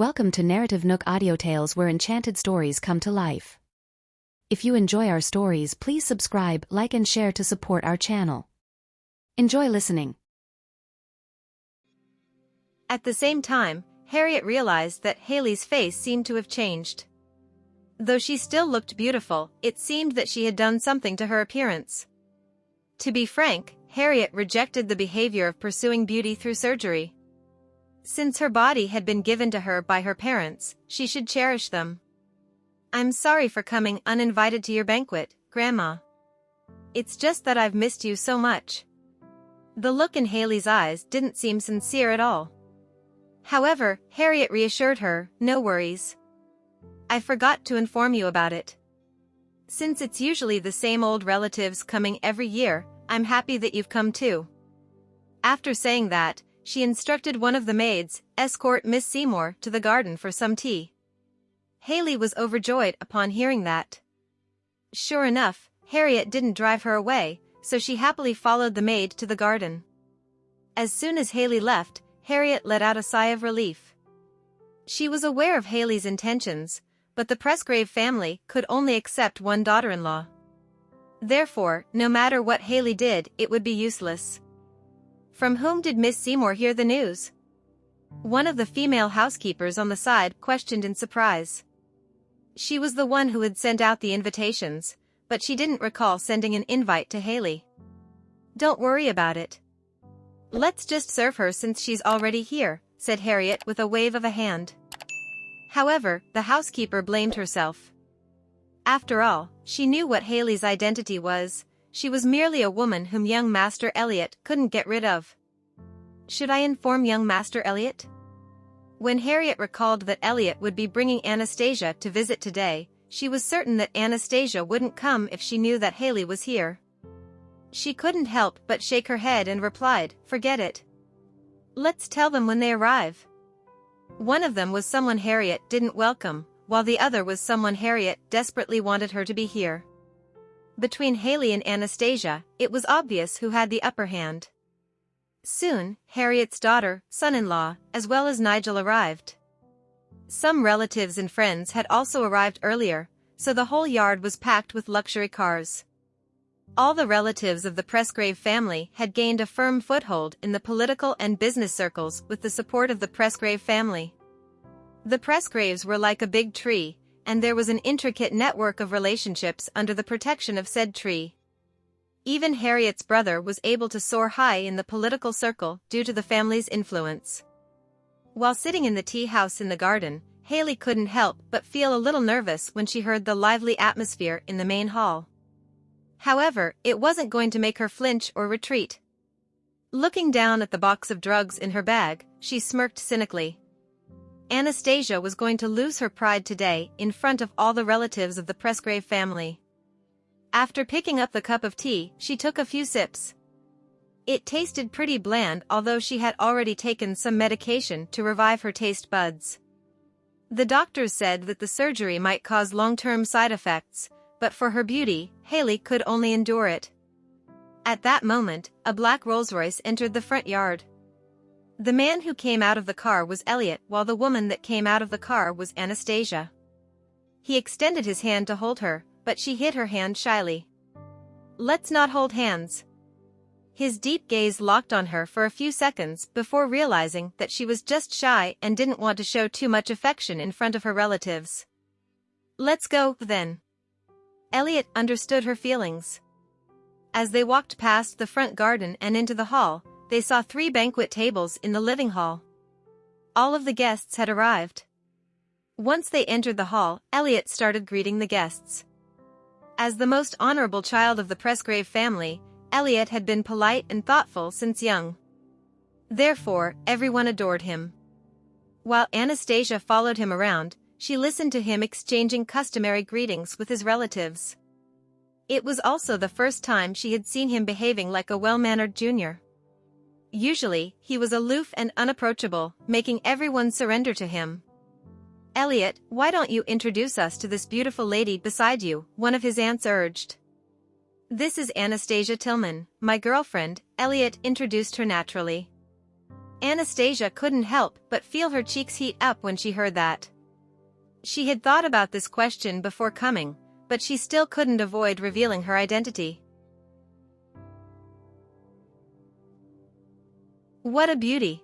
Welcome to NarrativeNook audio tales where enchanted stories come to life. If you enjoy our stories, please subscribe, like and share to support our channel. Enjoy listening. At the same time, Harriet realized that Haley's face seemed to have changed. Though she still looked beautiful, it seemed that she had done something to her appearance. To be frank, Harriet rejected the behavior of pursuing beauty through surgery. Since her body had been given to her by her parents, she should cherish them. "I'm sorry for coming uninvited to your banquet, Grandma. It's just that I've missed you so much." The look in Haley's eyes didn't seem sincere at all. However, Harriet reassured her, "No worries. I forgot to inform you about it. Since it's usually the same old relatives coming every year, I'm happy that you've come too." After saying that, she instructed one of the maids, escort Miss Seymour to the garden for some tea. Haley was overjoyed upon hearing that. Sure enough, Harriet didn't drive her away, so she happily followed the maid to the garden. As soon as Haley left, Harriet let out a sigh of relief. She was aware of Haley's intentions, but the Presgrave family could only accept one daughter-in-law. Therefore, no matter what Haley did, it would be useless. From whom did Miss Seymour hear the news? One of the female housekeepers on the side questioned in surprise. She was the one who had sent out the invitations, but she didn't recall sending an invite to Haley. "Don't worry about it. Let's just serve her since she's already here," said Harriet with a wave of a hand. However, the housekeeper blamed herself. After all, she knew what Haley's identity was. She was merely a woman whom young Master Elliot couldn't get rid of. Should I inform young Master Elliot? When Harriet recalled that Elliot would be bringing Anastasia to visit today, she was certain that Anastasia wouldn't come if she knew that Haley was here. She couldn't help but shake her head and replied, "Forget it. Let's tell them when they arrive." One of them was someone Harriet didn't welcome, while the other was someone Harriet desperately wanted her to be here. Between Haley and Anastasia, it was obvious who had the upper hand. Soon, Harriet's daughter, son-in-law, as well as Nigel arrived. Some relatives and friends had also arrived earlier, so the whole yard was packed with luxury cars. All the relatives of the Presgrave family had gained a firm foothold in the political and business circles with the support of the Presgrave family. The Presgraves were like a big tree, and there was an intricate network of relationships under the protection of said tree. Even Harriet's brother was able to soar high in the political circle due to the family's influence. While sitting in the tea house in the garden, Haley couldn't help but feel a little nervous when she heard the lively atmosphere in the main hall. However, it wasn't going to make her flinch or retreat. Looking down at the box of drugs in her bag, she smirked cynically. Anastasia was going to lose her pride today in front of all the relatives of the Presgrave family. After picking up the cup of tea, she took a few sips. It tasted pretty bland, although she had already taken some medication to revive her taste buds. The doctors said that the surgery might cause long-term side effects, but for her beauty, Haley could only endure it. At that moment, a black Rolls-Royce entered the front yard. The man who came out of the car was Elliot, while the woman that came out of the car was Anastasia. He extended his hand to hold her, but she hid her hand shyly. "Let's not hold hands." His deep gaze locked on her for a few seconds before realizing that she was just shy and didn't want to show too much affection in front of her relatives. "Let's go, then." Elliot understood her feelings. As they walked past the front garden and into the hall, they saw 3 banquet tables in the living hall. All of the guests had arrived. Once they entered the hall, Elliot started greeting the guests. As the most honorable child of the Presgrave family, Elliot had been polite and thoughtful since young. Therefore, everyone adored him. While Anastasia followed him around, she listened to him exchanging customary greetings with his relatives. It was also the first time she had seen him behaving like a well-mannered junior. Usually, he was aloof and unapproachable, making everyone surrender to him. "Elliot, why don't you introduce us to this beautiful lady beside you?" one of his aunts urged. "This is Anastasia Tillman, my girlfriend," Elliot introduced her naturally. Anastasia couldn't help but feel her cheeks heat up when she heard that. She had thought about this question before coming, but she still couldn't avoid revealing her identity. What a beauty!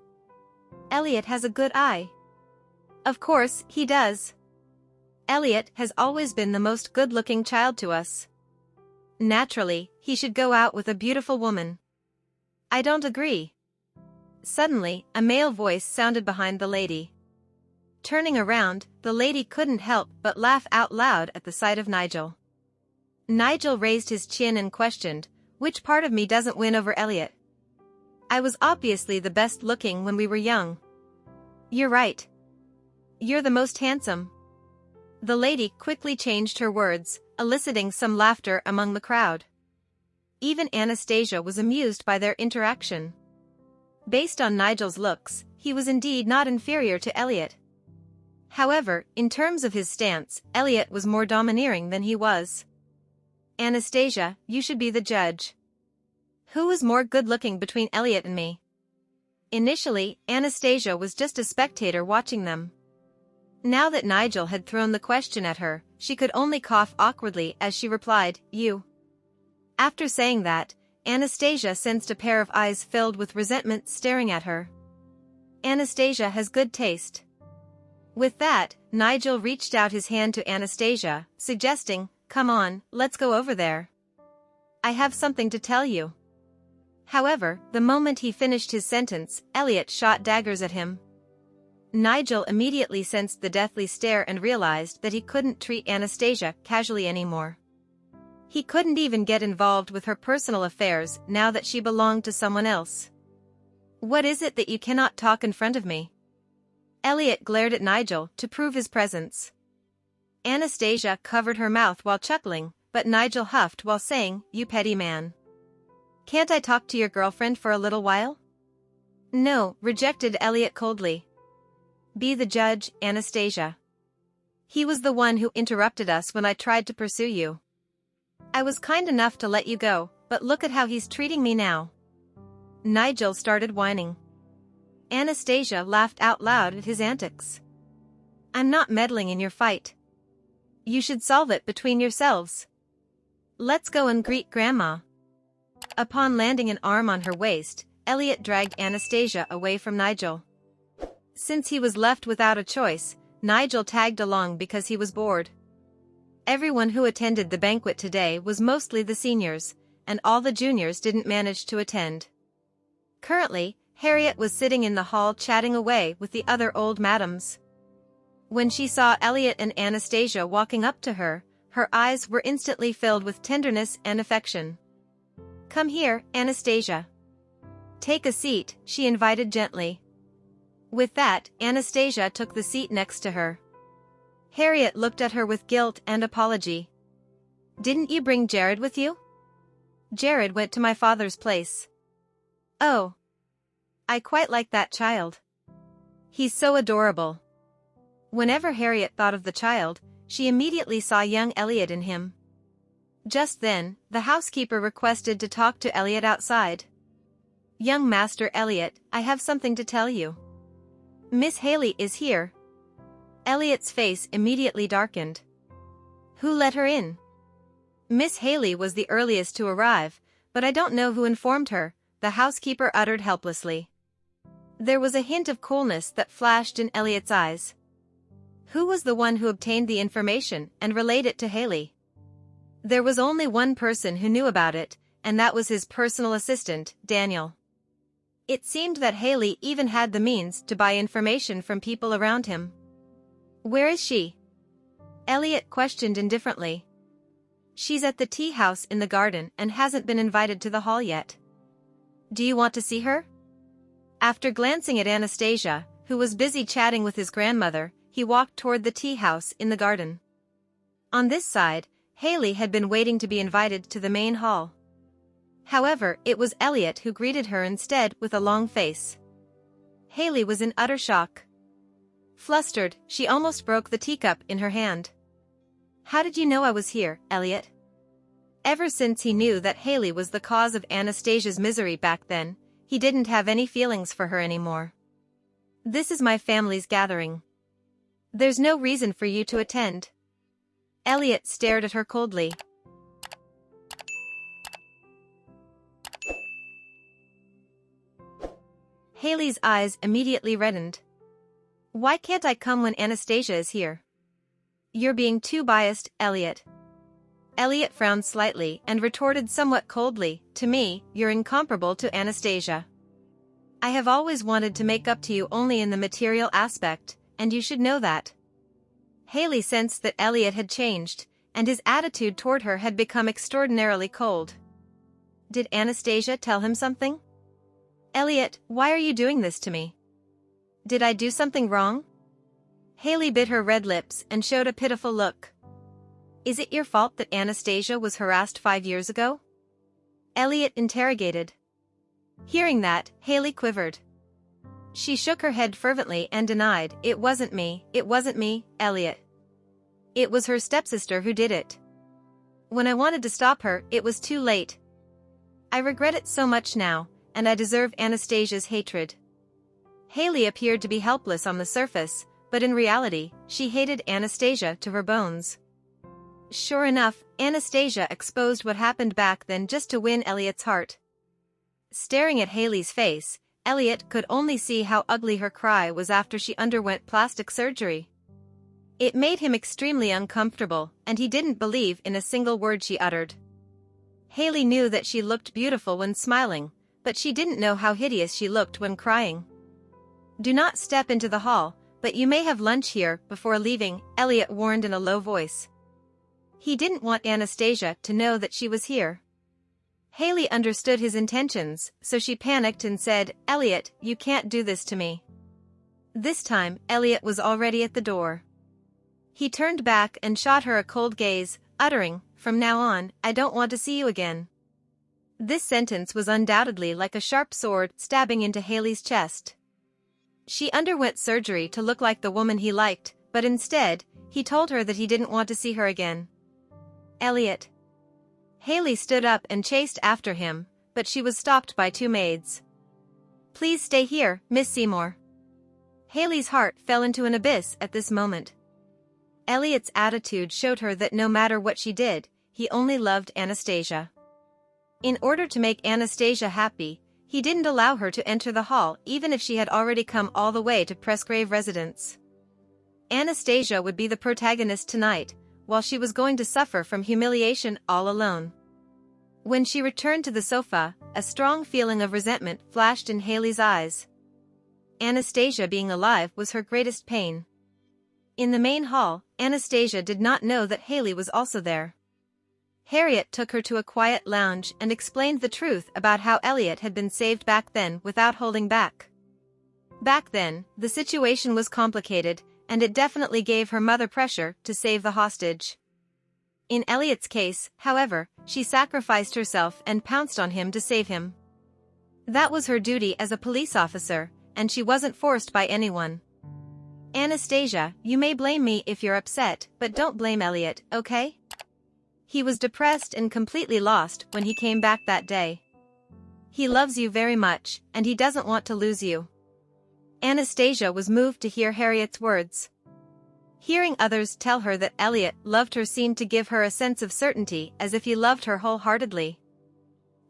Elliot has a good eye. Of course, he does. Elliot has always been the most good-looking child to us. Naturally, he should go out with a beautiful woman. I don't agree. Suddenly, a male voice sounded behind the lady. Turning around, the lady couldn't help but laugh out loud at the sight of Nigel. Nigel raised his chin and questioned, "Which part of me doesn't win over Elliot? I was obviously the best looking when we were young." "You're right. You're the most handsome." The lady quickly changed her words, eliciting some laughter among the crowd. Even Anastasia was amused by their interaction. Based on Nigel's looks, he was indeed not inferior to Elliot. However, in terms of his stance, Elliot was more domineering than he was. "Anastasia, you should be the judge. Who is more good-looking between Elliot and me?" Initially, Anastasia was just a spectator watching them. Now that Nigel had thrown the question at her, she could only cough awkwardly as she replied, "You." After saying that, Anastasia sensed a pair of eyes filled with resentment staring at her. Anastasia has good taste. With that, Nigel reached out his hand to Anastasia, suggesting, "Come on, let's go over there. I have something to tell you." However, the moment he finished his sentence, Elliot shot daggers at him. Nigel immediately sensed the deathly stare and realized that he couldn't treat Anastasia casually anymore. He couldn't even get involved with her personal affairs now that she belonged to someone else. "What is it that you cannot talk in front of me?" Elliot glared at Nigel to prove his presence. Anastasia covered her mouth while chuckling, but Nigel huffed while saying, "You petty man. Can't I talk to your girlfriend for a little while?" "No," rejected Elliot coldly. "Be the judge, Anastasia. He was the one who interrupted us when I tried to pursue you. I was kind enough to let you go, but look at how he's treating me now." Nigel started whining. Anastasia laughed out loud at his antics. "I'm not meddling in your fight. You should solve it between yourselves. Let's go and greet Grandma." Upon landing an arm on her waist, Elliot dragged Anastasia away from Nigel. Since he was left without a choice, Nigel tagged along because he was bored. Everyone who attended the banquet today was mostly the seniors, and all the juniors didn't manage to attend. Currently, Harriet was sitting in the hall chatting away with the other old madams. When she saw Elliot and Anastasia walking up to her, her eyes were instantly filled with tenderness and affection. "Come here, Anastasia. Take a seat," she invited gently. With that, Anastasia took the seat next to her. Harriet looked at her with guilt and apology. "Didn't you bring Jared with you?" "Jared went to my father's place." "Oh. I quite like that child. He's so adorable." Whenever Harriet thought of the child, she immediately saw young Elliot in him. Just then, the housekeeper requested to talk to Elliot outside. "Young Master Elliot, I have something to tell you. Miss Haley is here." Elliot's face immediately darkened. "Who let her in?" "Miss Haley was the earliest to arrive, but I don't know who informed her," the housekeeper uttered helplessly. There was a hint of coolness that flashed in Elliot's eyes. Who was the one who obtained the information and relayed it to Haley? There was only one person who knew about it, and that was his personal assistant, Daniel. It seemed that Haley even had the means to buy information from people around him. "Where is she?" Elliot questioned indifferently. "She's at the tea house in the garden and hasn't been invited to the hall yet. Do you want to see her?" After glancing at Anastasia, who was busy chatting with his grandmother, he walked toward the tea house in the garden. On this side, Haley had been waiting to be invited to the main hall. However, it was Elliot who greeted her instead with a long face. Haley was in utter shock. Flustered, she almost broke the teacup in her hand. "How did you know I was here, Elliot?" Ever since he knew that Haley was the cause of Anastasia's misery back then, he didn't have any feelings for her anymore. This is my family's gathering. There's no reason for you to attend. Elliot stared at her coldly. Haley's eyes immediately reddened. Why can't I come when Anastasia is here? You're being too biased, Elliot. Elliot frowned slightly and retorted somewhat coldly, to me, you're incomparable to Anastasia. I have always wanted to make up to you only in the material aspect, and you should know that. Haley sensed that Elliot had changed, and his attitude toward her had become extraordinarily cold. Did Anastasia tell him something? Elliot, why are you doing this to me? Did I do something wrong? Haley bit her red lips and showed a pitiful look. Is it your fault that Anastasia was harassed 5 years ago? Elliot interrogated. Hearing that, Haley quivered. She shook her head fervently and denied, it wasn't me, Elliot. It was her stepsister who did it. When I wanted to stop her, it was too late. I regret it so much now, and I deserve Anastasia's hatred. Haley appeared to be helpless on the surface, but in reality, she hated Anastasia to her bones. Sure enough, Anastasia exposed what happened back then just to win Elliot's heart. Staring at Haley's face, Elliot could only see how ugly her cry was after she underwent plastic surgery. It made him extremely uncomfortable, and he didn't believe in a single word she uttered. Haley knew that she looked beautiful when smiling, but she didn't know how hideous she looked when crying. Do not step into the hall, but you may have lunch here before leaving, Elliot warned in a low voice. He didn't want Anastasia to know that she was here. Haley understood his intentions, so she panicked and said, Elliot, you can't do this to me. This time, Elliot was already at the door. He turned back and shot her a cold gaze, uttering, from now on, I don't want to see you again. This sentence was undoubtedly like a sharp sword stabbing into Haley's chest. She underwent surgery to look like the woman he liked, but instead, he told her that he didn't want to see her again. Elliot. Haley stood up and chased after him, but she was stopped by 2 maids. Please stay here, Miss Seymour. Haley's heart fell into an abyss at this moment. Elliot's attitude showed her that no matter what she did, he only loved Anastasia. In order to make Anastasia happy, he didn't allow her to enter the hall even if she had already come all the way to Presgrave residence. Anastasia would be the protagonist tonight, while she was going to suffer from humiliation all alone. When she returned to the sofa, a strong feeling of resentment flashed in Haley's eyes. Anastasia being alive was her greatest pain. In the main hall, Anastasia did not know that Haley was also there. Harriet took her to a quiet lounge and explained the truth about how Elliot had been saved back then without holding back. Back then, the situation was complicated, and it definitely gave her mother pressure to save the hostage. In Elliot's case, however, she sacrificed herself and pounced on him to save him. That was her duty as a police officer, and she wasn't forced by anyone. Anastasia, you may blame me if you're upset, but don't blame Elliot, okay? He was depressed and completely lost when he came back that day. He loves you very much, and he doesn't want to lose you. Anastasia was moved to hear Harriet's words. Hearing others tell her that Elliot loved her seemed to give her a sense of certainty as if he loved her wholeheartedly.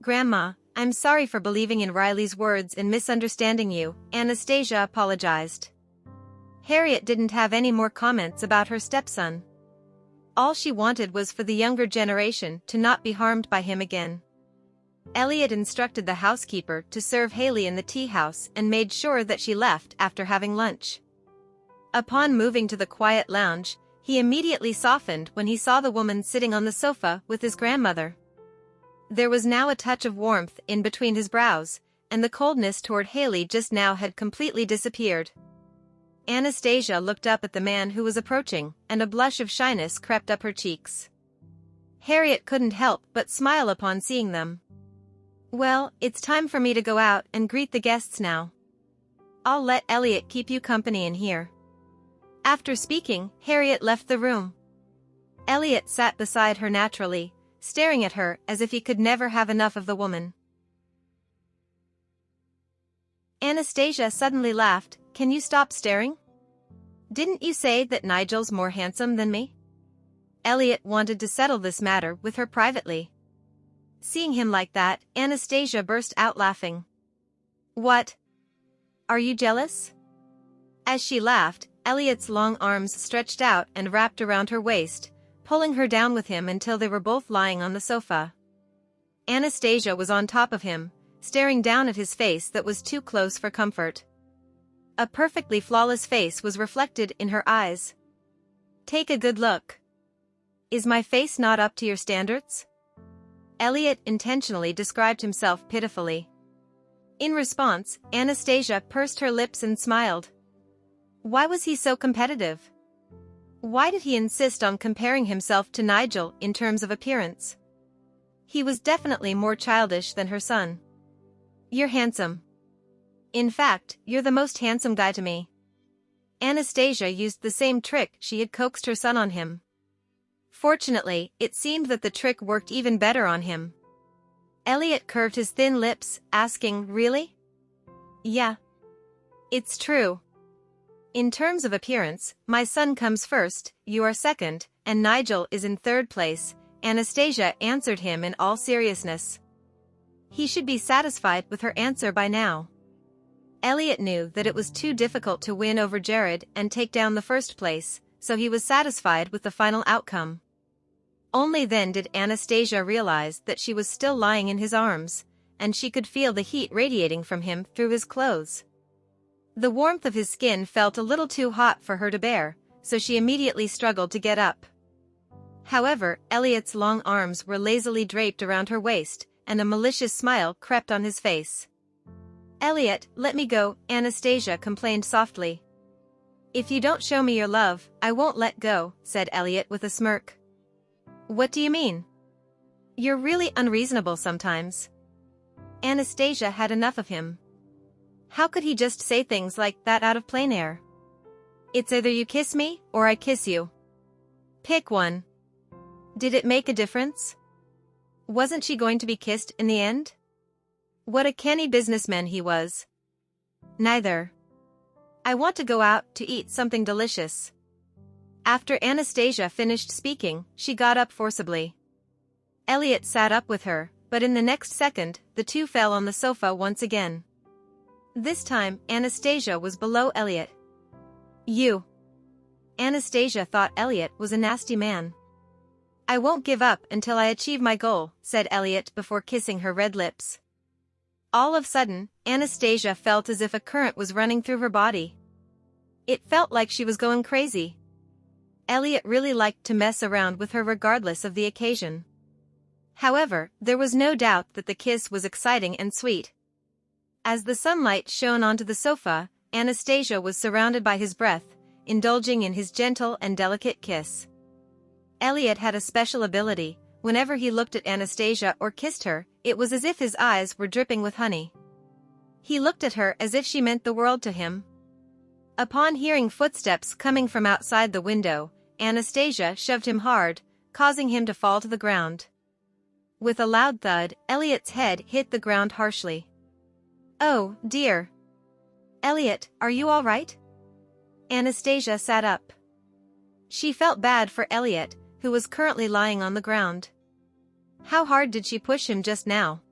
Grandma, I'm sorry for believing in Riley's words and misunderstanding you, Anastasia apologized. Harriet didn't have any more comments about her stepson. All she wanted was for the younger generation to not be harmed by him again. Elliot instructed the housekeeper to serve Haley in the tea house and made sure that she left after having lunch. Upon moving to the quiet lounge, he immediately softened when he saw the woman sitting on the sofa with his grandmother. There was now a touch of warmth in between his brows, and the coldness toward Haley just now had completely disappeared. Anastasia looked up at the man who was approaching, and a blush of shyness crept up her cheeks. Harriet couldn't help but smile upon seeing them. Well, it's time for me to go out and greet the guests now. I'll let Elliot keep you company in here. After speaking, Harriet left the room. Elliot sat beside her naturally, staring at her as if he could never have enough of the woman. Anastasia suddenly laughed. Can you stop staring? Didn't you say that Nigel's more handsome than me? Elliot wanted to settle this matter with her privately. Seeing him like that, Anastasia burst out laughing. What? Are you jealous? As she laughed, Elliot's long arms stretched out and wrapped around her waist, pulling her down with him until they were both lying on the sofa. Anastasia was on top of him, staring down at his face that was too close for comfort. A perfectly flawless face was reflected in her eyes. Take a good look. Is my face not up to your standards? Elliot intentionally described himself pitifully. In response, Anastasia pursed her lips and smiled. Why was he so competitive? Why did he insist on comparing himself to Nigel in terms of appearance? He was definitely more childish than her son. You're handsome. In fact, you're the most handsome guy to me. Anastasia used the same trick she had coaxed her son on him. Fortunately, it seemed that the trick worked even better on him. Elliot curved his thin lips, asking, Really? Yeah. It's true. In terms of appearance, my son comes first, you are second, and Nigel is in third place, Anastasia answered him in all seriousness. He should be satisfied with her answer by now. Elliot knew that it was too difficult to win over Jared and take down the first place, so he was satisfied with the final outcome. Only then did Anastasia realize that she was still lying in his arms, and she could feel the heat radiating from him through his clothes. The warmth of his skin felt a little too hot for her to bear, so she immediately struggled to get up. However, Elliot's long arms were lazily draped around her waist, and a malicious smile crept on his face. Elliot, let me go, Anastasia complained softly. If you don't show me your love, I won't let go, said Elliot with a smirk. What do you mean? You're really unreasonable sometimes. Anastasia had enough of him. How could he just say things like that out of plain air? It's either you kiss me, or I kiss you. Pick one. Did it make a difference? Wasn't she going to be kissed in the end? What a canny businessman he was. Neither. I want to go out to eat something delicious. After Anastasia finished speaking, she got up forcibly. Elliot sat up with her, but in the next second, the two fell on the sofa once again. This time, Anastasia was below Elliot. You. Anastasia thought Elliot was a nasty man. I won't give up until I achieve my goal, said Elliot before kissing her red lips. All of a sudden, Anastasia felt as if a current was running through her body. It felt like she was going crazy. Elliot really liked to mess around with her regardless of the occasion. However, there was no doubt that the kiss was exciting and sweet. As the sunlight shone onto the sofa, Anastasia was surrounded by his breath, indulging in his gentle and delicate kiss. Elliot had a special ability. Whenever he looked at Anastasia or kissed her, it was as if his eyes were dripping with honey. He looked at her as if she meant the world to him. Upon hearing footsteps coming from outside the window, Anastasia shoved him hard, causing him to fall to the ground. With a loud thud, Elliot's head hit the ground harshly. Oh, dear. Elliot, are you all right? Anastasia sat up. She felt bad for Elliot, who was currently lying on the ground. How hard did she push him just now?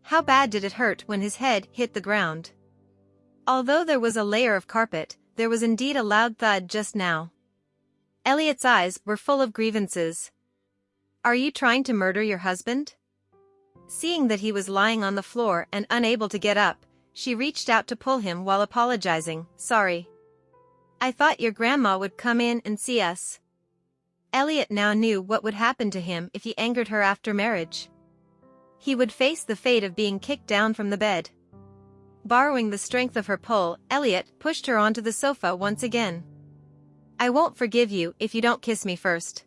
How bad did it hurt when his head hit the ground? Although there was a layer of carpet, there was indeed a loud thud just now. Elliot's eyes were full of grievances. Are you trying to murder your husband? Seeing that he was lying on the floor and unable to get up, she reached out to pull him while apologizing. Sorry. I thought your grandma would come in and see us. Elliot now knew what would happen to him if he angered her after marriage. He would face the fate of being kicked down from the bed. Borrowing the strength of her pull, Elliot pushed her onto the sofa once again. I won't forgive you if you don't kiss me first.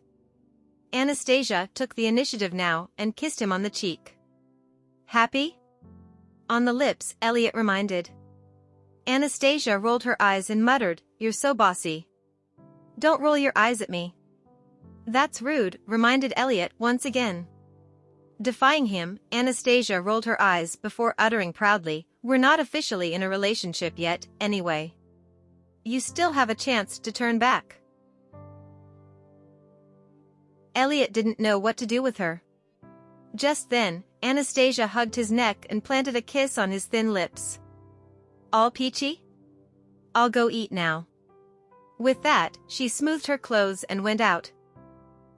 Anastasia took the initiative now and kissed him on the cheek. Happy? On the lips, Elliot reminded. Anastasia rolled her eyes and muttered, You're so bossy. Don't roll your eyes at me. That's rude, reminded Elliot once again. Defying him, Anastasia rolled her eyes before uttering proudly, We're not officially in a relationship yet, anyway. You still have a chance to turn back. Elliot didn't know what to do with her. Just then, Anastasia hugged his neck and planted a kiss on his thin lips. All peachy? I'll go eat now. With that, she smoothed her clothes and went out.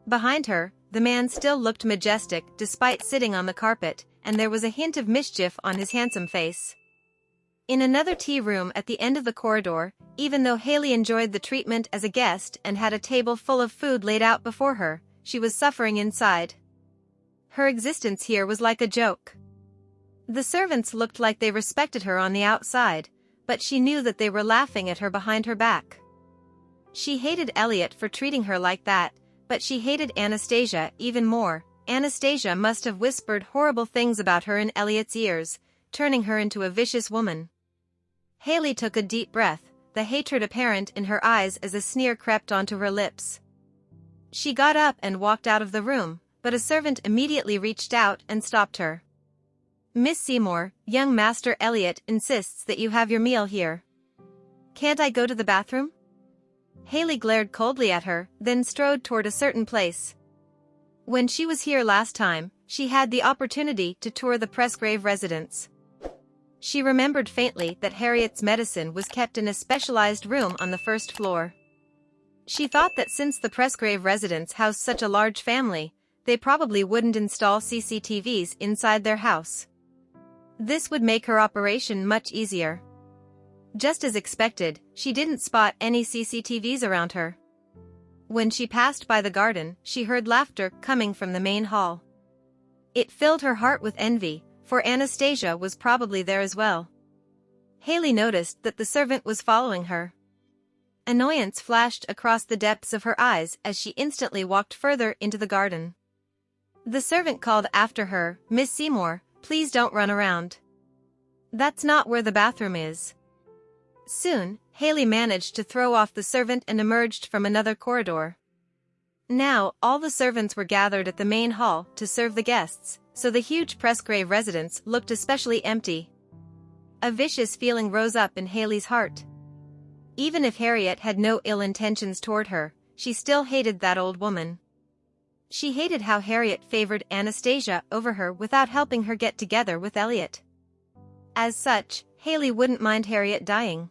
Behind her, the man still looked majestic despite sitting on the carpet, and there was a hint of mischief on his handsome face. In another tea room at the end of the corridor, even though Haley enjoyed the treatment as a guest and had a table full of food laid out before her, she was suffering inside. Her existence here was like a joke. The servants looked like they respected her on the outside, but she knew that they were laughing at her behind her back. She hated Elliot for treating her like that, but she hated Anastasia even more. Anastasia must have whispered horrible things about her in Elliot's ears, turning her into a vicious woman. Haley took a deep breath, the hatred apparent in her eyes as a sneer crept onto her lips. She got up and walked out of the room, but a servant immediately reached out and stopped her. Miss Seymour, young Master Elliot insists that you have your meal here. Can't I go to the bathroom? Haley glared coldly at her, then strode toward a certain place. When she was here last time, she had the opportunity to tour the Presgrave residence. She remembered faintly that Harriet's medicine was kept in a specialized room on the first floor. She thought that since the Presgrave residence housed such a large family, they probably wouldn't install CCTVs inside their house. This would make her operation much easier. Just as expected, she didn't spot any CCTVs around her. When she passed by the garden, she heard laughter coming from the main hall. It filled her heart with envy, for Anastasia was probably there as well. Haley noticed that the servant was following her. Annoyance flashed across the depths of her eyes as she instantly walked further into the garden. The servant called after her, Miss Seymour, please don't run around. That's not where the bathroom is. Soon, Haley managed to throw off the servant and emerged from another corridor. Now, all the servants were gathered at the main hall to serve the guests, so the huge Presgrave residence looked especially empty. A vicious feeling rose up in Haley's heart. Even if Harriet had no ill intentions toward her, she still hated that old woman. She hated how Harriet favored Anastasia over her without helping her get together with Elliot. As such, Haley wouldn't mind Harriet dying.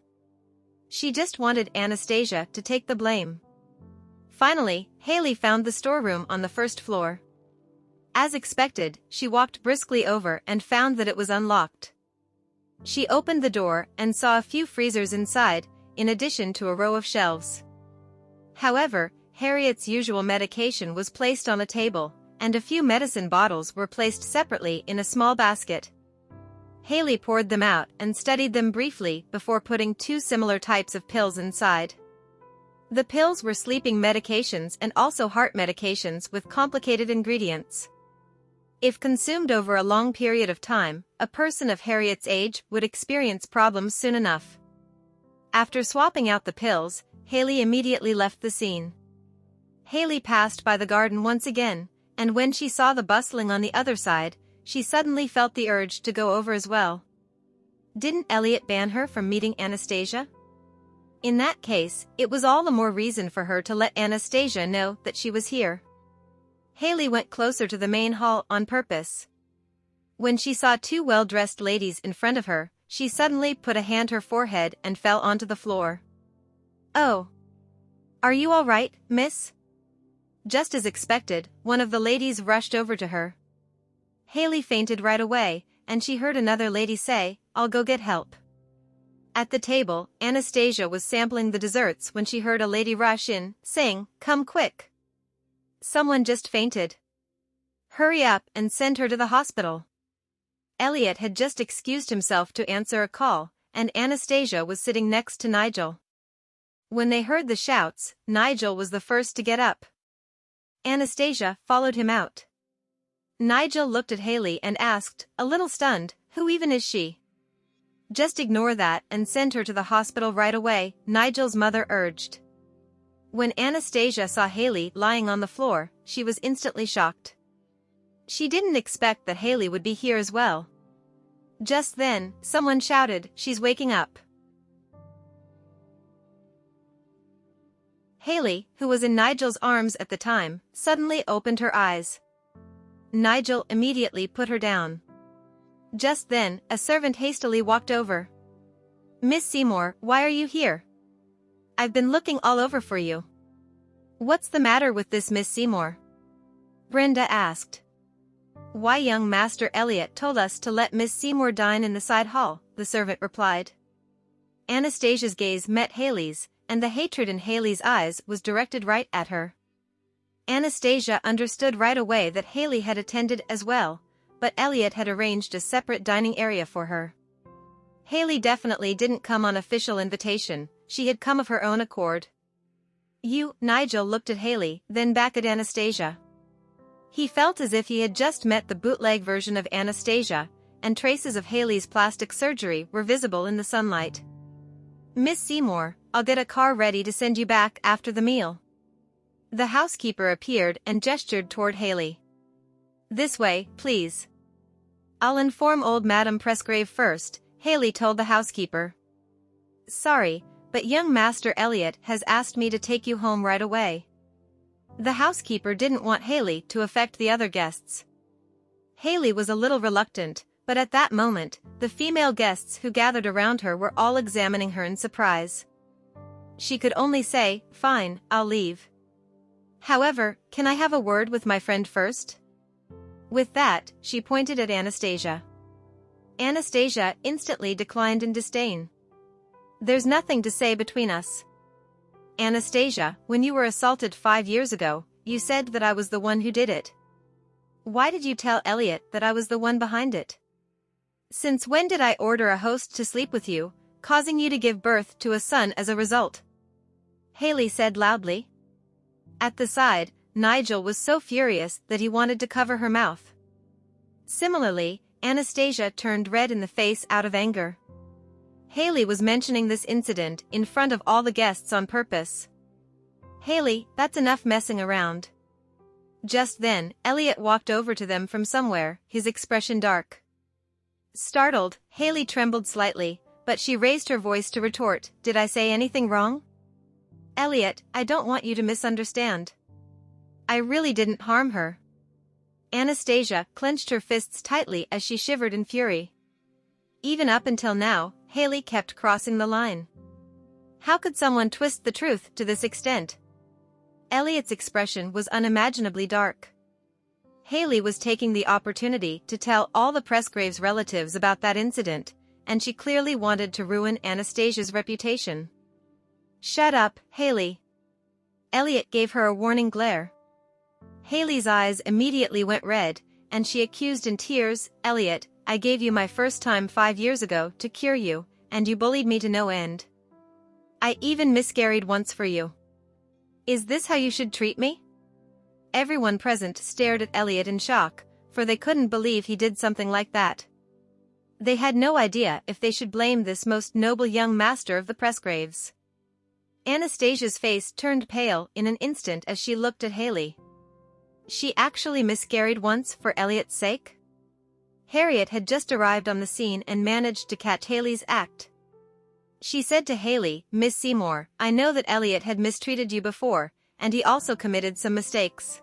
She just wanted Anastasia to take the blame. Finally, Haley found the storeroom on the first floor. As expected, she walked briskly over and found that it was unlocked. She opened the door and saw a few freezers inside, in addition to a row of shelves. However, Harriet's usual medication was placed on a table, and a few medicine bottles were placed separately in a small basket. Haley poured them out and studied them briefly before putting two similar types of pills inside. The pills were sleeping medications and also heart medications with complicated ingredients. If consumed over a long period of time, a person of Harriet's age would experience problems soon enough. After swapping out the pills, Haley immediately left the scene. Haley passed by the garden once again, and when she saw the bustling on the other side, she suddenly felt the urge to go over as well. Didn't Elliot ban her from meeting Anastasia? In that case, it was all the more reason for her to let Anastasia know that she was here. Haley went closer to the main hall on purpose. When she saw two well-dressed ladies in front of her, she suddenly put a hand to her forehead and fell onto the floor. Oh. Are you all right, miss? Just as expected, one of the ladies rushed over to her. Haley fainted right away, and she heard another lady say, I'll go get help. At the table, Anastasia was sampling the desserts when she heard a lady rush in, saying, Come quick. Someone just fainted. Hurry up and send her to the hospital. Elliot had just excused himself to answer a call, and Anastasia was sitting next to Nigel. When they heard the shouts, Nigel was the first to get up. Anastasia followed him out. Nigel looked at Haley and asked, a little stunned, who even is she? Just ignore that and send her to the hospital right away, Nigel's mother urged. When Anastasia saw Haley lying on the floor, she was instantly shocked. She didn't expect that Haley would be here as well. Just then, someone shouted, "She's waking up." Haley, who was in Nigel's arms at the time, suddenly opened her eyes. Nigel immediately put her down. Just then, a servant hastily walked over. "Miss Seymour, why are you here? I've been looking all over for you." "What's the matter with this Miss Seymour?" Brenda asked. "Why, young Master Elliot told us to let Miss Seymour dine in the side hall," the servant replied. Anastasia's gaze met Haley's, and the hatred in Haley's eyes was directed right at her. Anastasia understood right away that Haley had attended as well, but Elliot had arranged a separate dining area for her. Haley definitely didn't come on official invitation, she had come of her own accord. Nigel looked at Haley, then back at Anastasia. He felt as if he had just met the bootleg version of Anastasia, and traces of Haley's plastic surgery were visible in the sunlight. "Miss Seymour, I'll get a car ready to send you back after the meal." The housekeeper appeared and gestured toward Haley. "This way, please." "I'll inform old Madame Presgrave first," Haley told the housekeeper. "Sorry, but young Master Elliot has asked me to take you home right away." The housekeeper didn't want Haley to affect the other guests. Haley was a little reluctant, but at that moment, the female guests who gathered around her were all examining her in surprise. She could only say, "Fine, I'll leave. However, can I have a word with my friend first?" With that, she pointed at Anastasia. Anastasia instantly declined in disdain. "There's nothing to say between us. Anastasia, when you were assaulted 5 years ago, you said that I was the one who did it. Why did you tell Elliot that I was the one behind it? Since when did I order a host to sleep with you, causing you to give birth to a son as a result?" Haley said loudly. At the side, Nigel was so furious that he wanted to cover her mouth. Similarly, Anastasia turned red in the face out of anger. Haley was mentioning this incident in front of all the guests on purpose. "Haley, that's enough messing around." Just then, Elliot walked over to them from somewhere, his expression dark. Startled, Haley trembled slightly, but she raised her voice to retort, "Did I say anything wrong? Elliot, I don't want you to misunderstand. I really didn't harm her." Anastasia clenched her fists tightly as she shivered in fury. Even up until now, Haley kept crossing the line. How could someone twist the truth to this extent? Elliot's expression was unimaginably dark. Haley was taking the opportunity to tell all the Presgrave's relatives about that incident, and she clearly wanted to ruin Anastasia's reputation. "Shut up, Haley." Elliot gave her a warning glare. Haley's eyes immediately went red, and she accused in tears, "Elliot, I gave you my first time 5 years ago to cure you, and you bullied me to no end. I even miscarried once for you. Is this how you should treat me?" Everyone present stared at Elliot in shock, for they couldn't believe he did something like that. They had no idea if they should blame this most noble young master of the Presgraves. Anastasia's face turned pale in an instant as she looked at Haley. She actually miscarried once for Elliot's sake? Harriet had just arrived on the scene and managed to catch Haley's act. She said to Haley, "Miss Seymour, I know that Elliot had mistreated you before, and he also committed some mistakes.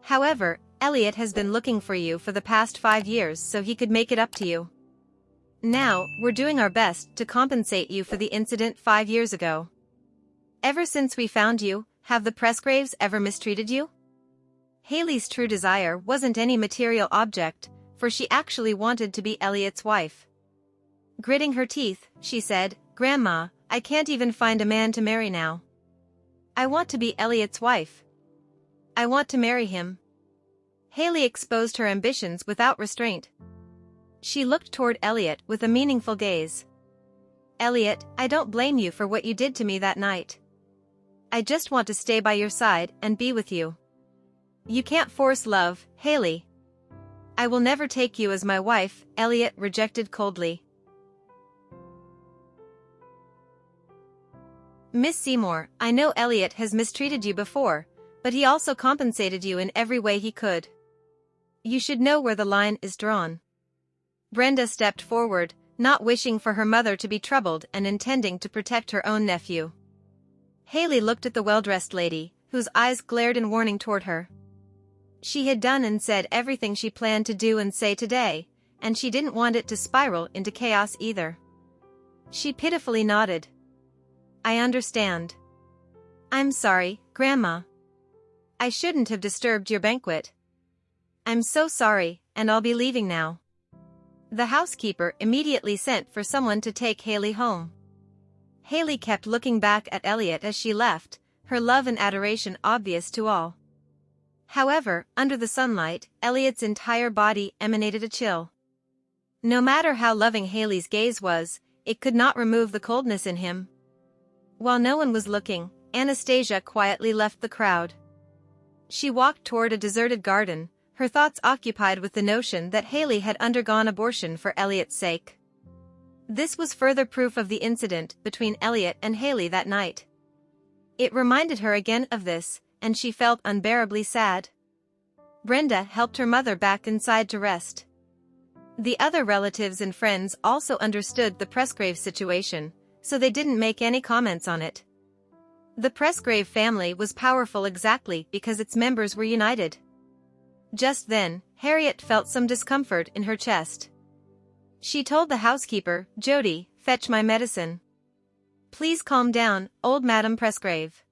However, Elliot has been looking for you for the past 5 years so he could make it up to you. Now, we're doing our best to compensate you for the incident 5 years ago. Ever since we found you, have the Presgraves ever mistreated you?" Haley's true desire wasn't any material object, for she actually wanted to be Elliot's wife. Gritting her teeth, she said, "Grandma, I can't even find a man to marry now. I want to be Elliot's wife. I want to marry him." Haley exposed her ambitions without restraint. She looked toward Elliot with a meaningful gaze. "Elliot, I don't blame you for what you did to me that night. I just want to stay by your side and be with you. You can't force love, Haley." "I will never take you as my wife," Elliot rejected coldly. "Miss Seymour, I know Elliot has mistreated you before, but he also compensated you in every way he could. You should know where the line is drawn. Brenda stepped forward, not wishing for her mother to be troubled and intending to protect her own nephew. Haley looked at the well-dressed lady, whose eyes glared in warning toward her. She had done and said everything she planned to do and say today, and she didn't want it to spiral into chaos either. She pitifully nodded. "I understand. I'm sorry, Grandma. I shouldn't have disturbed your banquet. I'm so sorry, and I'll be leaving now." The housekeeper immediately sent for someone to take Haley home. Haley kept looking back at Elliot as she left, her love and adoration obvious to all. However, under the sunlight, Elliot's entire body emanated a chill. No matter how loving Haley's gaze was, it could not remove the coldness in him. While no one was looking, Anastasia quietly left the crowd. She walked toward a deserted garden, her thoughts occupied with the notion that Haley had undergone abortion for Elliot's sake. This was further proof of the incident between Elliot and Haley that night. It reminded her again of this, and she felt unbearably sad. Brenda helped her mother back inside to rest. The other relatives and friends also understood the Presgrave situation, so they didn't make any comments on it. The Presgrave family was powerful exactly because its members were united. Just then, Harriet felt some discomfort in her chest. She told the housekeeper, "Jody, fetch my medicine. Please calm down, old Madam Presgrave.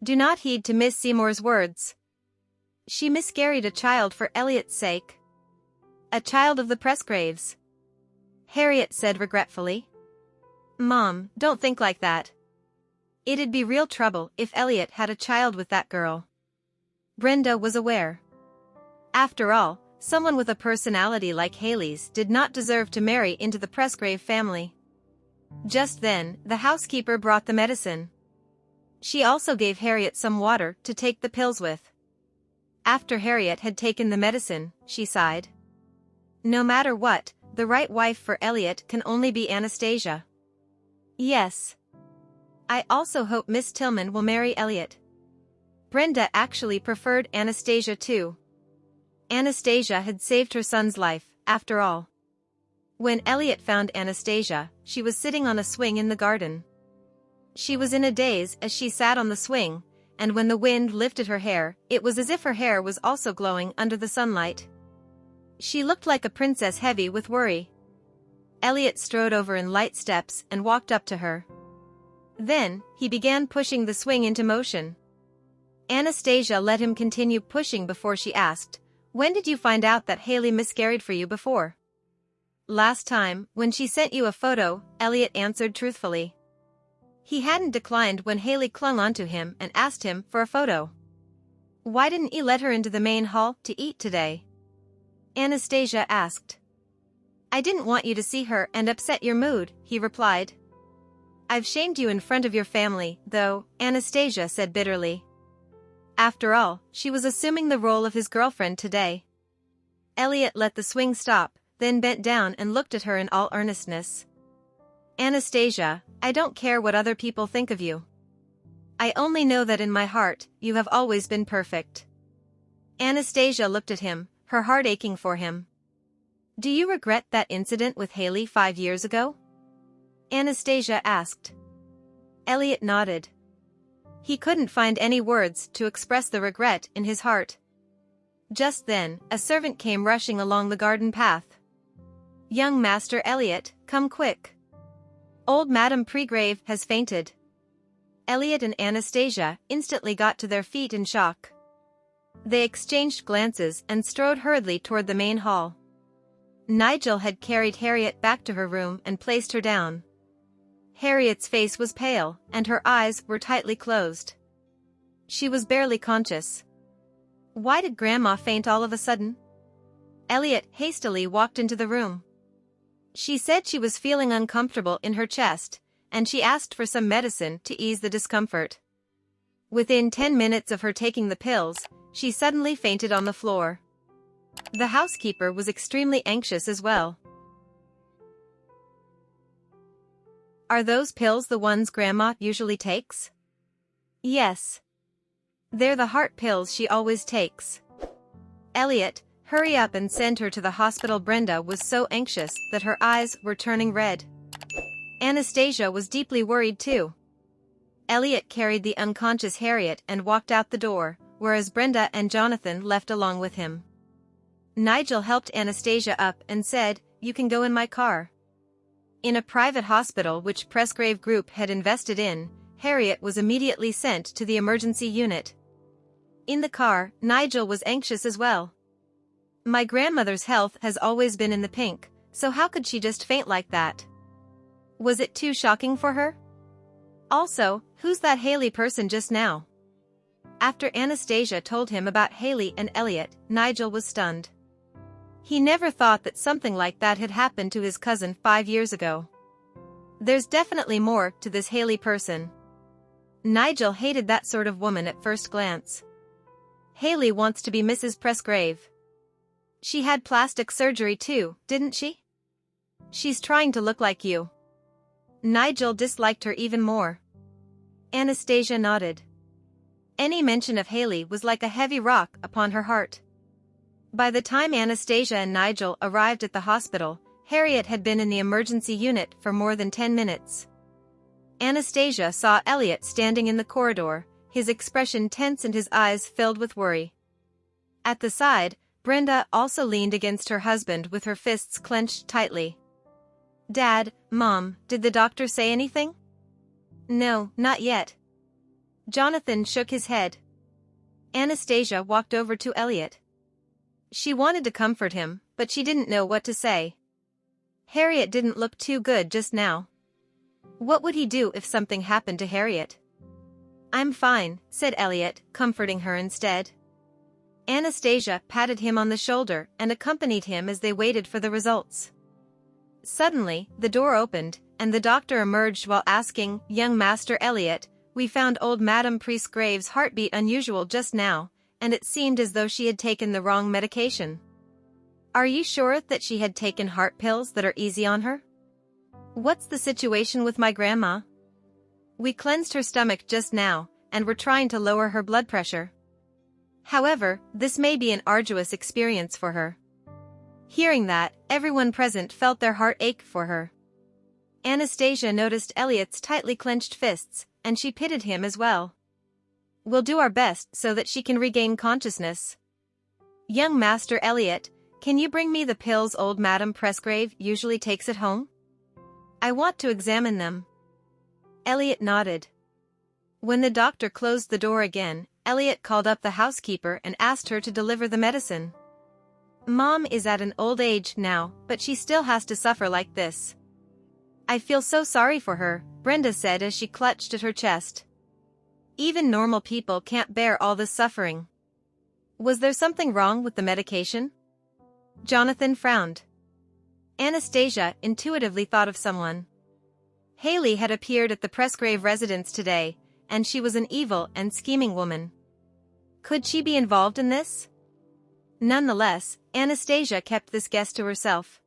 Do not heed to Miss Seymour's words. She miscarried a child for Elliot's sake. A child of the Presgraves." Harriet said regretfully. "Mom, don't think like that. It'd be real trouble if Elliot had a child with that girl." Brenda was aware. After all, someone with a personality like Haley's did not deserve to marry into the Presgrave family. Just then, the housekeeper brought the medicine. She also gave Harriet some water to take the pills with. After Harriet had taken the medicine, she sighed. No matter what, the right wife for Elliot can only be Anastasia. Yes. I also hope Miss Tillman will marry Elliot. Brenda actually preferred Anastasia too. Anastasia had saved her son's life, after all. When Elliot found Anastasia, she was sitting on a swing in the garden. She was in a daze as she sat on the swing, and when the wind lifted her hair, it was as if her hair was also glowing under the sunlight. She looked like a princess heavy with worry. Elliot strode over in light steps and walked up to her. Then, he began pushing the swing into motion. Anastasia let him continue pushing before she asked, "When did you find out that Haley miscarried for you before?" "Last time, when she sent you a photo," Elliot answered truthfully. He hadn't declined when Haley clung onto him and asked him for a photo. "Why didn't you let her into the main hall to eat today?" Anastasia asked. "I didn't want you to see her and upset your mood," he replied. "I've shamed you in front of your family, though," Anastasia said bitterly. After all, she was assuming the role of his girlfriend today. Elliot let the swing stop, then bent down and looked at her in all earnestness. "Anastasia, I don't care what other people think of you. I only know that in my heart, you have always been perfect." Anastasia looked at him, her heart aching for him. "Do you regret that incident with Haley 5 years ago?" Anastasia asked. Elliot nodded. He couldn't find any words to express the regret in his heart. Just then, a servant came rushing along the garden path. "Young Master Elliot, come quick. Old Madame Presgrave has fainted." Elliot and Anastasia instantly got to their feet in shock. They exchanged glances and strode hurriedly toward the main hall. Nigel had carried Harriet back to her room and placed her down. Harriet's face was pale, and her eyes were tightly closed. She was barely conscious. Why did Grandma faint all of a sudden? Elliot hastily walked into the room. She said she was feeling uncomfortable in her chest, and she asked for some medicine to ease the discomfort. Within 10 minutes of her taking the pills, she suddenly fainted on the floor. The housekeeper was extremely anxious as well. "Are those pills the ones Grandma usually takes?" "Yes. They're the heart pills she always takes." Elliot, Hurry up and send her to the hospital. Brenda was so anxious that her eyes were turning red. Anastasia was deeply worried too. Elliot carried the unconscious Harriet and walked out the door, whereas Brenda and Jonathan left along with him. Nigel helped Anastasia up and said, "You can go in my car." In a private hospital which Presgrave Group had invested in, Harriet was immediately sent to the emergency unit. In the car, Nigel was anxious as well. My grandmother's health has always been in the pink, so how could she just faint like that? Was it too shocking for her? Also, who's that Haley person just now? After Anastasia told him about Haley and Elliot, Nigel was stunned. He never thought that something like that had happened to his cousin 5 years ago. There's definitely more to this Haley person. Nigel hated that sort of woman at first glance. Haley wants to be Mrs. Presgrave. She had plastic surgery too, didn't she? She's trying to look like you. Nigel disliked her even more. Anastasia nodded. Any mention of Haley was like a heavy rock upon her heart. By the time Anastasia and Nigel arrived at the hospital, Harriet had been in the emergency unit for more than 10 minutes. Anastasia saw Elliot standing in the corridor, his expression tense and his eyes filled with worry. At the side, Brenda also leaned against her husband with her fists clenched tightly. "Dad, Mom, did the doctor say anything?" "No, not yet." Jonathan shook his head. Anastasia walked over to Elliot. She wanted to comfort him, but she didn't know what to say. Harriet didn't look too good just now. What would he do if something happened to Harriet? "I'm fine," said Elliot, comforting her instead. Anastasia patted him on the shoulder and accompanied him as they waited for the results. Suddenly, the door opened, and the doctor emerged while asking, "Young Master Elliot, we found old Madame Presgrave's heartbeat unusual just now, and it seemed as though she had taken the wrong medication. Are you sure that she had taken heart pills that are easy on her? What's the situation with my grandma? We cleansed her stomach just now, and we're trying to lower her blood pressure. However, this may be an arduous experience for her." Hearing that, everyone present felt their heart ache for her. Anastasia noticed Elliot's tightly clenched fists, and she pitied him as well. "We'll do our best so that she can regain consciousness. Young Master Elliot, can you bring me the pills old Madame Presgrave usually takes at home? I want to examine them." Elliot nodded. When the doctor closed the door again, Elliot called up the housekeeper and asked her to deliver the medicine. "Mom is at an old age now, but she still has to suffer like this. I feel so sorry for her," Brenda said as she clutched at her chest. "Even normal people can't bear all this suffering." Was there something wrong with the medication? Jonathan frowned. Anastasia intuitively thought of someone. Haley had appeared at the Presgrave residence today, and she was an evil and scheming woman. Could she be involved in this? Nonetheless, Anastasia kept this guess to herself.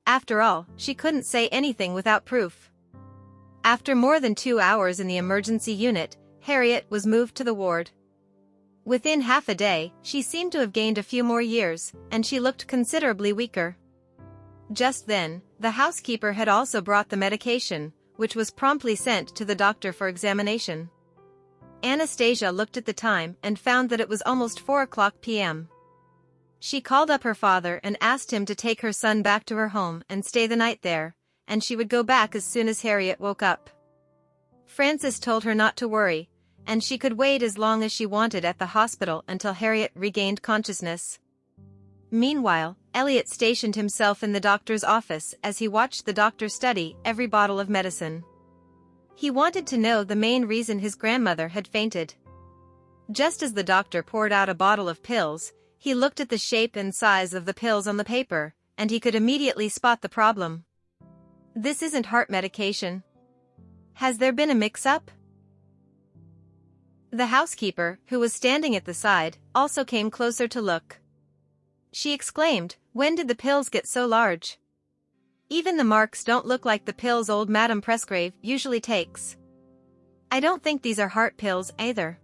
After all, she couldn't say anything without proof. After more than 2 hours in the emergency unit, Harriet was moved to the ward. Within half a day, she seemed to have gained a few more years, and she looked considerably weaker. Just then, the housekeeper had also brought the medication, which was promptly sent to the doctor for examination. Anastasia looked at the time and found that it was almost 4 p.m. She called up her father and asked him to take her son back to her home and stay the night there, and she would go back as soon as Harriet woke up. Francis told her not to worry, and she could wait as long as she wanted at the hospital until Harriet regained consciousness. Meanwhile, Elliot stationed himself in the doctor's office as he watched the doctor study every bottle of medicine. He wanted to know the main reason his grandmother had fainted. Just as the doctor poured out a bottle of pills, he looked at the shape and size of the pills on the paper, and he could immediately spot the problem. This isn't heart medication. Has there been a mix-up? The housekeeper, who was standing at the side, also came closer to look. She exclaimed, "When did the pills get so large? Even the marks don't look like the pills old Madame Presgrave usually takes. I don't think these are heart pills either.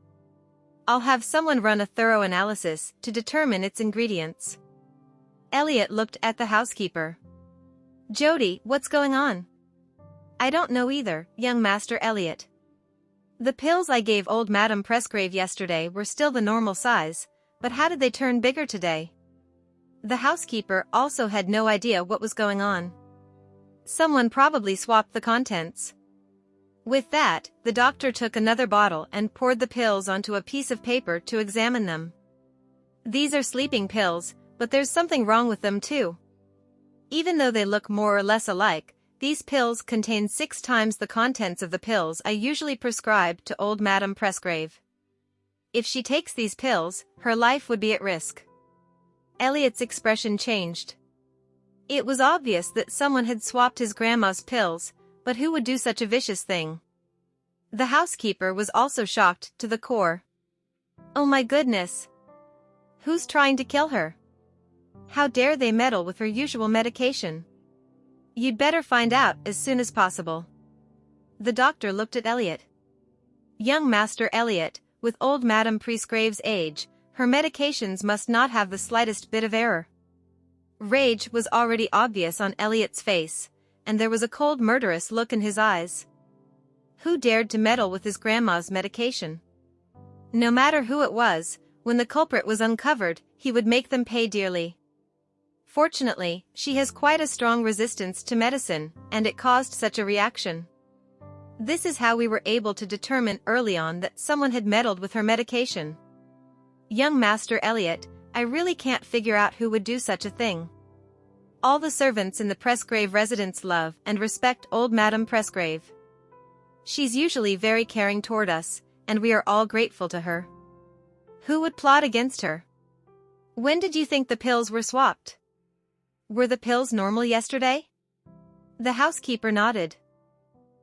I'll have someone run a thorough analysis to determine its ingredients." Elliot looked at the housekeeper. "Jody, what's going on?" "I don't know either, young Master Elliot. The pills I gave old Madame Presgrave yesterday were still the normal size, but how did they turn bigger today?" The housekeeper also had no idea what was going on. Someone probably swapped the contents. With that, the doctor took another bottle and poured the pills onto a piece of paper to examine them. "These are sleeping pills, but there's something wrong with them too. Even though they look more or less alike, these pills contain 6 times the contents of the pills I usually prescribe to old Madame Presgrave. If she takes these pills, her life would be at risk." Elliot's expression changed. It was obvious that someone had swapped his grandma's pills, but who would do such a vicious thing? The housekeeper was also shocked to the core. "Oh my goodness! Who's trying to kill her? How dare they meddle with her usual medication? You'd better find out as soon as possible." The doctor looked at Elliot. "Young Master Elliot, with old Madame Presgrave's age, her medications must not have the slightest bit of error." Rage was already obvious on Elliot's face, and there was a cold murderous look in his eyes. Who dared to meddle with his grandma's medication? No matter who it was, when the culprit was uncovered, he would make them pay dearly. Fortunately, she has quite a strong resistance to medicine, and it caused such a reaction. This is how we were able to determine early on that someone had meddled with her medication. Young Master Elliot, I really can't figure out who would do such a thing. All the servants in the Presgrave residence love and respect old Madame Presgrave. She's usually very caring toward us, and we are all grateful to her. Who would plot against her? When did you think the pills were swapped? Were the pills normal yesterday?" The housekeeper nodded.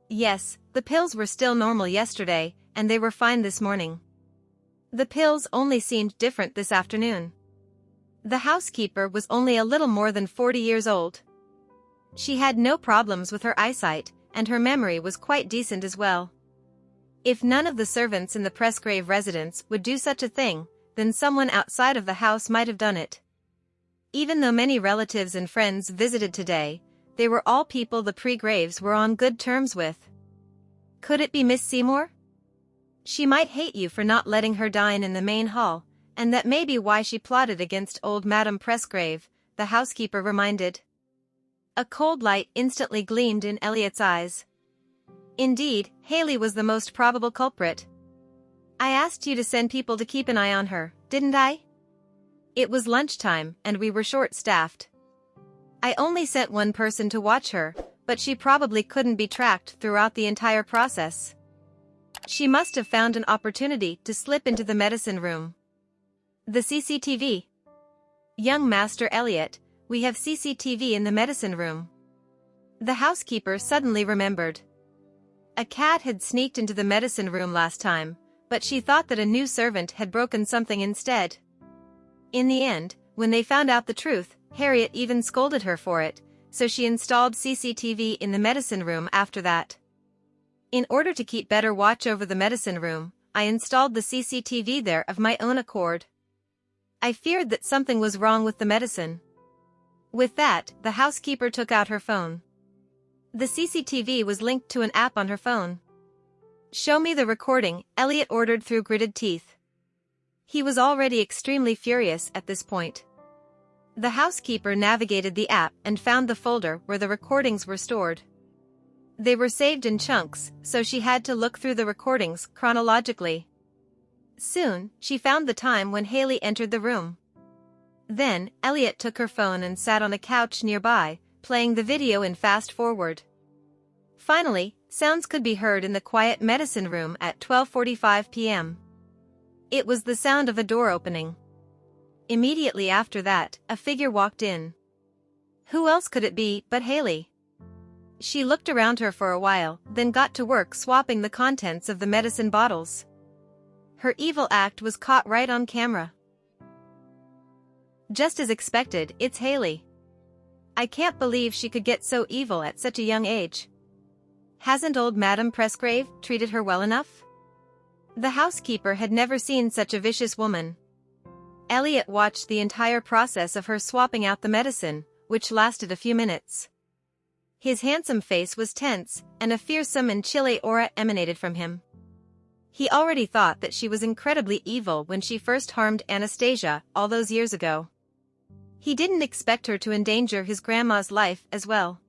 "Yes, the pills were still normal yesterday, and they were fine this morning. The pills only seemed different this afternoon." The housekeeper was only a little more than 40 years old. She had no problems with her eyesight, and her memory was quite decent as well. If none of the servants in the Presgrave residence would do such a thing, then someone outside of the house might have done it. Even though many relatives and friends visited today, they were all people the Presgraves were on good terms with. Could it be Miss Seymour? She might hate you for not letting her dine in the main hall, and that may be why she plotted against old Madame Presgrave, the housekeeper reminded. A cold light instantly gleamed in Elliot's eyes. Indeed, Haley was the most probable culprit. "I asked you to send people to keep an eye on her, didn't I? It was lunchtime, and we were short-staffed. I only sent one person to watch her, but she probably couldn't be tracked throughout the entire process. She must have found an opportunity to slip into the medicine room." "The CCTV. Young Master Elliot, we have CCTV in the medicine room." The housekeeper suddenly remembered. A cat had sneaked into the medicine room last time, but she thought that a new servant had broken something instead. In the end, when they found out the truth, Harriet even scolded her for it, so she installed CCTV in the medicine room after that. In order to keep better watch over the medicine room, I installed the CCTV there of my own accord. I feared that something was wrong with the medicine. With that, the housekeeper took out her phone. The CCTV was linked to an app on her phone. "Show me the recording," Elliot ordered through gritted teeth. He was already extremely furious at this point. The housekeeper navigated the app and found the folder where the recordings were stored. They were saved in chunks, so she had to look through the recordings chronologically. Soon, she found the time when Haley entered the room. Then, Elliot took her phone and sat on a couch nearby, playing the video in fast forward. Finally, sounds could be heard in the quiet medicine room at 12:45 p.m. It was the sound of a door opening. Immediately after that, a figure walked in. Who else could it be but Haley? She looked around her for a while, then got to work swapping the contents of the medicine bottles. Her evil act was caught right on camera. Just as expected, it's Haley. I can't believe she could get so evil at such a young age. Hasn't old Madame Presgrave treated her well enough? The housekeeper had never seen such a vicious woman. Elliot watched the entire process of her swapping out the medicine, which lasted a few minutes. His handsome face was tense, and a fearsome and chilly aura emanated from him. He already thought that she was incredibly evil when she first harmed Anastasia all those years ago. He didn't expect her to endanger his grandma's life as well.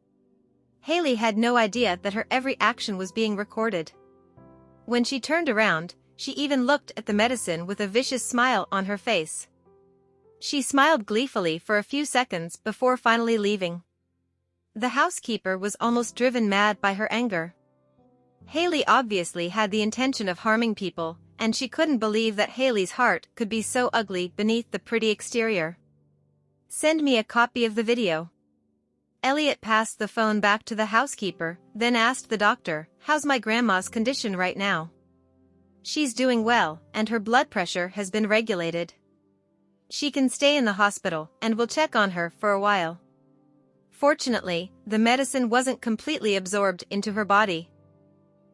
Haley had no idea that her every action was being recorded. When she turned around, she even looked at the medicine with a vicious smile on her face. She smiled gleefully for a few seconds before finally leaving. The housekeeper was almost driven mad by her anger. Haley obviously had the intention of harming people, and she couldn't believe that Haley's heart could be so ugly beneath the pretty exterior. "Send me a copy of the video." Elliot passed the phone back to the housekeeper, then asked the doctor, "How's my grandma's condition right now?" "She's doing well, and her blood pressure has been regulated. She can stay in the hospital, and we'll check on her for a while." Fortunately, the medicine wasn't completely absorbed into her body.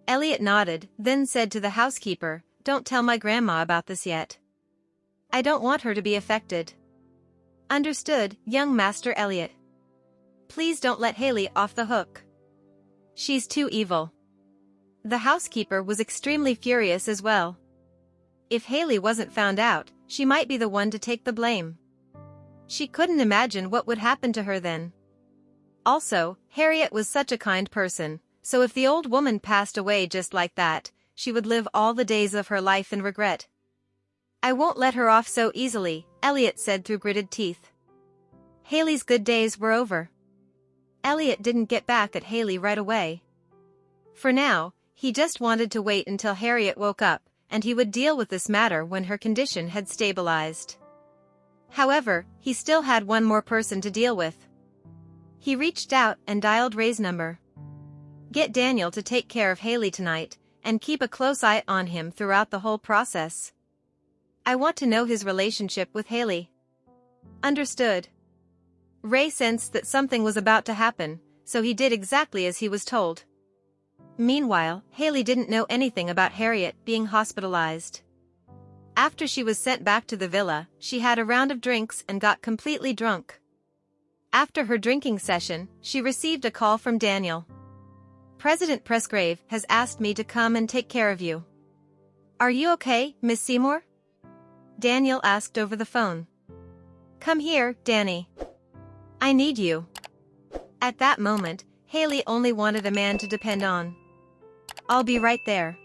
Elliot nodded, then said to the housekeeper, "Don't tell my grandma about this yet. I don't want her to be affected." "Understood, young Master Elliot. Please don't let Haley off the hook. She's too evil." The housekeeper was extremely furious as well. If Haley wasn't found out, she might be the one to take the blame. She couldn't imagine what would happen to her then. Also, Harriet was such a kind person, so if the old woman passed away just like that, she would live all the days of her life in regret. "I won't let her off so easily," Elliot said through gritted teeth. Haley's good days were over. Elliot didn't get back at Haley right away. For now, he just wanted to wait until Harriet woke up, and he would deal with this matter when her condition had stabilized. However, he still had one more person to deal with. He reached out and dialed Ray's number. "Get Daniel to take care of Haley tonight, and keep a close eye on him throughout the whole process. I want to know his relationship with Haley." "Understood." Ray sensed that something was about to happen, so he did exactly as he was told. Meanwhile, Haley didn't know anything about Harriet being hospitalized. After she was sent back to the villa, she had a round of drinks and got completely drunk. After her drinking session, she received a call from Daniel. "President Presgrave has asked me to come and take care of you." "Are you okay, Miss Seymour?" Daniel asked over the phone. "Come here, Danny. I need you." At that moment, Haley only wanted a man to depend on. "I'll be right there."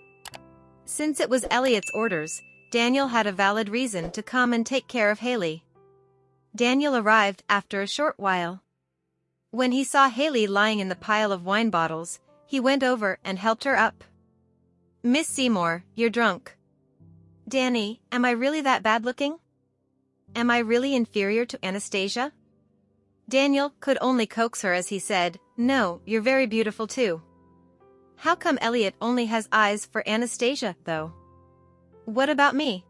Since it was Elliot's orders, Daniel had a valid reason to come and take care of Haley. Daniel arrived after a short while. When he saw Haley lying in the pile of wine bottles, he went over and helped her up. "Miss Seymour, you're drunk." "Danny, am I really that bad looking? Am I really inferior to Anastasia?" Daniel could only coax her as he said, "No, you're very beautiful too." How come Elliot only has eyes for Anastasia, though? What about me?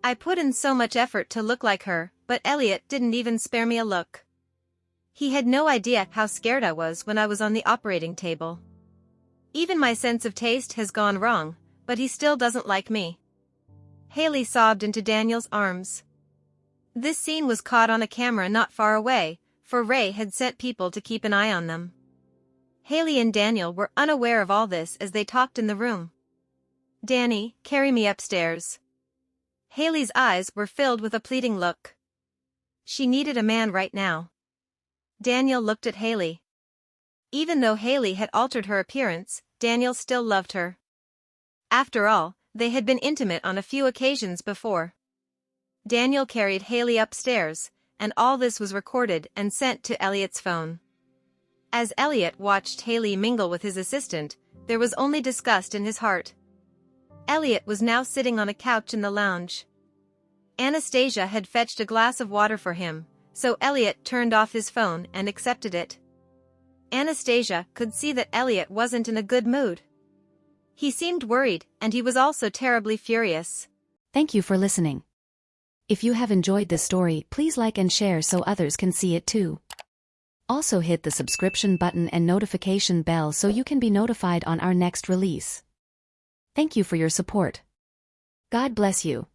I put in so much effort to look like her, but Elliot didn't even spare me a look. He had no idea how scared I was when I was on the operating table. Even my sense of taste has gone wrong, but he still doesn't like me. Haley sobbed into Daniel's arms. This scene was caught on a camera not far away, for Ray had sent people to keep an eye on them. Haley and Daniel were unaware of all this as they talked in the room. "Danny, carry me upstairs." Haley's eyes were filled with a pleading look. She needed a man right now. Daniel looked at Haley. Even though Haley had altered her appearance, Daniel still loved her. After all, they had been intimate on a few occasions before. Daniel carried Haley upstairs, and all this was recorded and sent to Elliot's phone. As Elliot watched Haley mingle with his assistant, there was only disgust in his heart. Elliot was now sitting on a couch in the lounge. Anastasia had fetched a glass of water for him, so Elliot turned off his phone and accepted it. Anastasia could see that Elliot wasn't in a good mood. He seemed worried, and he was also terribly furious. Thank you for listening. If you have enjoyed this story, please like and share so others can see it too. Also hit the subscription button and notification bell so you can be notified on our next release. Thank you for your support. God bless you.